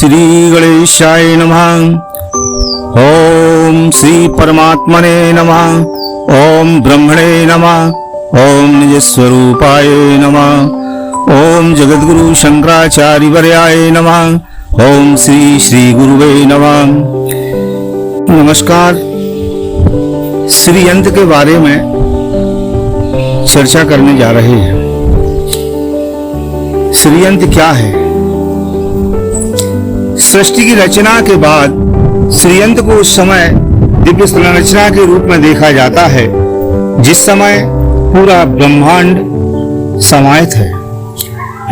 श्री गणेशाय नमः। ओम श्री परमात्मने नमः। ओम ब्रह्मणे नमः। ओम निज स्वरूपाय नमः। ओम जगद्गुरु शंकराचार्य वर्याय नमः। ओम श्री श्री गुरुवे नमः। नमस्कार। श्री यंत्र के बारे में चर्चा करने जा रहे हैं। श्री यंत्र क्या है? सृष्टि की रचना के बाद श्रीयंत्र को उस समय दिव्य संरचना के रूप में देखा जाता है जिस समय पूरा ब्रह्मांड समाहित है।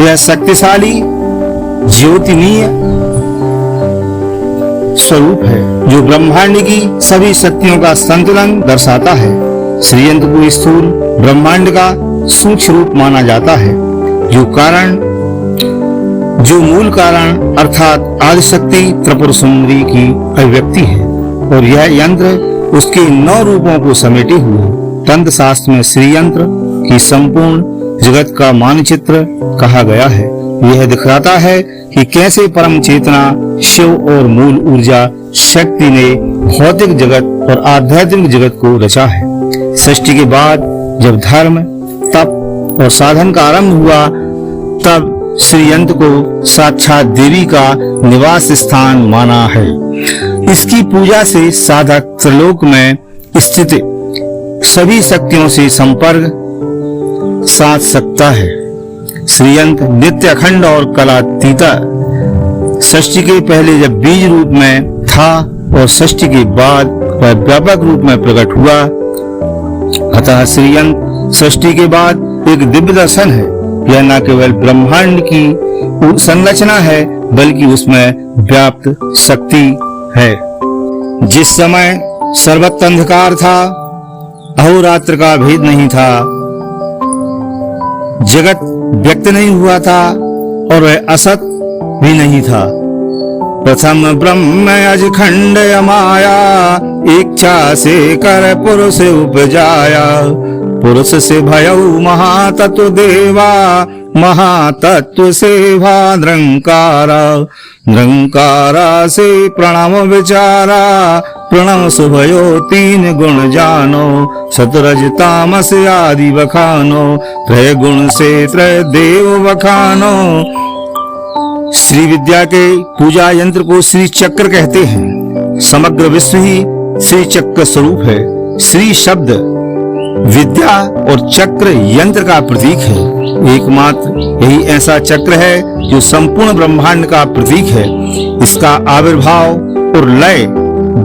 यह शक्तिशाली ज्योतिमय स्वरूप है जो ब्रह्मांड की सभी शक्तियों का संतुलन दर्शाता है। श्रीयंत्र को स्थूल ब्रह्मांड का सूक्ष्म रूप माना जाता है जो मूल कारण अर्थात आदिशक्ति त्रिपुर सुंदरी की अभिव्यक्ति है और यह यंत्र उसके 9 रूपों को समेटे हुए तंत्र शास्त्र में श्रीयंत्र की संपूर्ण जगत का मानचित्र कहा गया है। यह दिखाता है कि कैसे परम चेतना शिव और मूल ऊर्जा शक्ति ने भौतिक जगत और आध्यात्मिक जगत को रचा है। सृष्टि के बाद जब धर्म तप और साधन का आरंभ हुआ तब श्रीयंत्र को साक्षात देवी का निवास स्थान माना है। इसकी पूजा से साधक त्रिलोक में स्थित सभी शक्तियों से संपर्क साध सकता है। श्रीयंत्र नित्य अखंड और कलातीत सृष्टि के पहले जब बीज रूप में था और सृष्टि के बाद वह व्यापक रूप में प्रकट हुआ। अतः श्रीयंत्र सृष्टि के बाद एक दिव्य दर्शन है। यह न केवल ब्रह्मांड की संरचना है बल्कि उसमें व्याप्त शक्ति है। जिस समय सर्वत्र अंधकार था, अहोरात्र का भेद नहीं था, जगत व्यक्त नहीं हुआ था और वह असत भी नहीं था। प्रथम ब्रह्म अज खंड माया, इच्छा से कर पुरुष उपजाया। पुरुष से भयऊ महातत्व देवा, महातत्व से भा निरंकारा। निरंकारा से प्रणव विचारा, प्रणव सुभयो 3 गुण जानो। सतरज तामस आदि बखानो, त्रय गुण से त्रय देव बखानो। श्री विद्या के पूजा यंत्र को श्री चक्र कहते हैं। समग्र विश्व ही श्री चक्र स्वरूप है। श्री शब्द विद्या और चक्र यंत्र का प्रतीक है। एकमात्र यही ऐसा चक्र है जो संपूर्ण ब्रह्मांड का प्रतीक है। इसका आविर्भाव और लय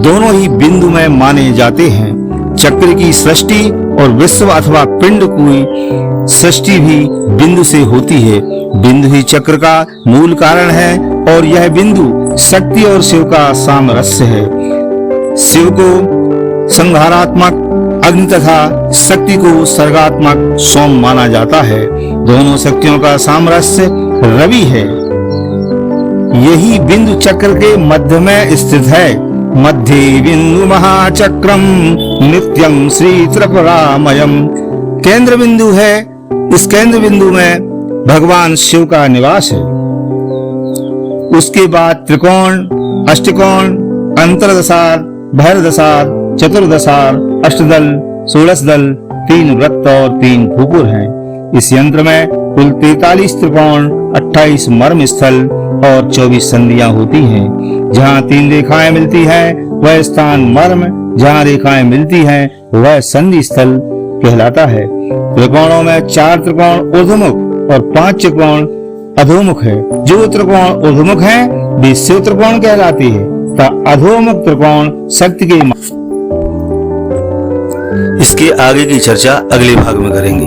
दोनों ही बिंदु में माने जाते हैं। चक्र की सृष्टि और विश्व अथवा पिंड की सृष्टि भी बिंदु से होती है। बिंदु ही चक्र का मूल कारण है और यह बिंदु शक्ति और शिव का सामरस्य है। शिव को संहारात्मक अग्नि तथा शक्ति को सर्गात्मक सोम माना जाता है। दोनों शक्तियों का सामरस्य रवि है। यही बिंदु चक्र के मध्य में स्थित है। मध्य बिंदु महाचक्रम नित्यम श्री त्रिपुरामयम केंद्र बिंदु है। इस केंद्र बिंदु में भगवान शिव का निवास है। उसके बाद त्रिकोण, अष्टकोण, अंतरदशार, भैरदशार, चतुर्दशार, अष्टदल, 16 दल, 3 वृत्त और 3 भूपुर हैं। इस यंत्र में कुल 43 त्रिकोण, 28 मर्म स्थल और 24 संधियां होती हैं। जहां 3 रेखाएं मिलती हैं वह स्थान मर्म, जहां रेखाएं मिलती हैं वह संधि स्थल कहलाता है। त्रिकोणों में 4 त्रिकोण ऊर्ध्वमुख और 5 त्रिकोण अधोमुख है। जो त्रिकोण ऊर्ध्वमुख हैं वे शिव त्रिकोण कहलाती है तथा अधोमुख त्रिकोण शक्ति के। इसके आगे की चर्चा अगले भाग में करेंगे।